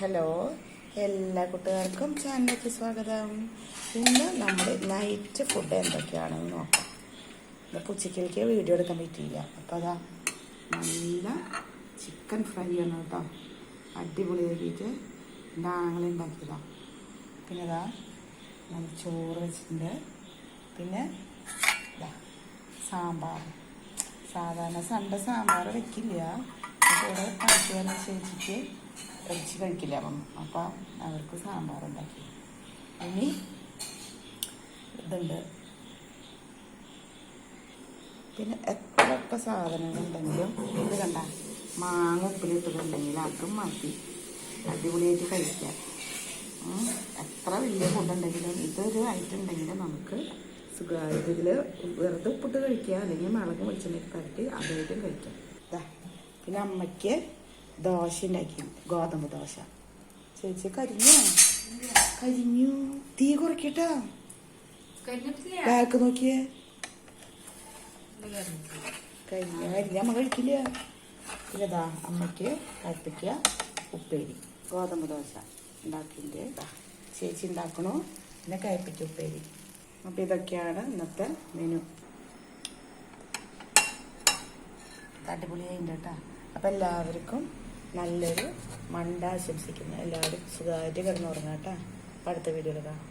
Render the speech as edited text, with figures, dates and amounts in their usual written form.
Hello, എല്ലാ കൂട്ടുകാർക്കും ചാനലിലേക്ക് സ്വാഗതം. ഇന്ന് നമ്മുടെ നൈറ്റ് ഫുഡ് എന്തൊക്കെയാണെന്ന് നോക്കാം. ഇതൊക്കെ ഉച്ചയ്ക്ക് വീഡിയോ എടുക്കാൻ പറ്റിയില്ല. അപ്പോൾ അതാ നല്ല ചിക്കൻ ഫ്രൈ ആണ് കേട്ടോ. അടിപൊളിയാക്കിയിട്ട് എൻ്റെ ആങ്ങളെ ഉണ്ടാക്കിയതാണ്. പിന്നെ അതാ നല്ല ചോറ് വെച്ചിട്ടുണ്ട്. പിന്നെ ഇതാ സാമ്പാർ. സാധാരണ സൺഡേ സാമ്പാർ വെക്കില്ല, കൂടെ കഴിക്കാനനുസരിച്ചിട്ട് കഴിച്ച് കഴിക്കില്ല. അപ്പം അവർക്ക് സാമ്പാർ ഉണ്ടാക്കി. ഇനി ഇതുണ്ട്. പിന്നെ എത്രയൊക്കെ സാധനങ്ങളുണ്ടെങ്കിലും ഇത് കണ്ട മാങ്ങ ഉപ്പിലിട്ടിട്ടുണ്ടെങ്കിൽ അതും മതി, അടിപൊളിയായിട്ട് കഴിക്കാം. എത്ര വലിയ ഫുഡുണ്ടെങ്കിലും ഇതൊരു ഐറ്റം ഉണ്ടെങ്കിൽ നമുക്ക് സുഖമായിട്ട് ഇതിൽ വെറുതെ ഉപ്പിട്ട് കഴിക്കുക, അല്ലെങ്കിൽ മുളക് വെളിച്ചെണ്ണയ്ക്ക് പരട്ടി അതായിട്ടും കഴിക്കാം. പിന്നെ അമ്മയ്ക്ക് ദോശ ഉണ്ടാക്കി, ഗോതമ്പ് ദോശ. ചേച്ചി കരിഞ്ഞു തീ കുറയ്ക്കട്ടാ. ബാക്ക് നോക്കിയേ, കരിഞ്ഞ അമ്മ കഴിക്കില്ല. പിന്നെ ഇതാ അമ്മയ്ക്ക് കയ്പ്പയ്ക്ക ഉപ്പേരി, ഗോതമ്പ് ദോശ ഉണ്ടാക്കിൻ്റെ ചേച്ചി ഉണ്ടാക്കണു. പിന്നെ കയ്പ്പയ്ക്ക ഉപ്പേരി. അപ്പം ഇതൊക്കെയാണ് ഇന്നത്തെ മെനു. അടിപൊളിയായിട്ടുണ്ട് കേട്ടോ. അപ്പം എല്ലാവർക്കും നല്ലൊരു മണ്ട ആശംസിക്കുന്നു. എല്ലാവരും സുഖമായിട്ട് കിടന്നുറങ്ങാം കേട്ടോ. അപ്പം അടുത്ത വീഡിയോയിൽ കാണാം.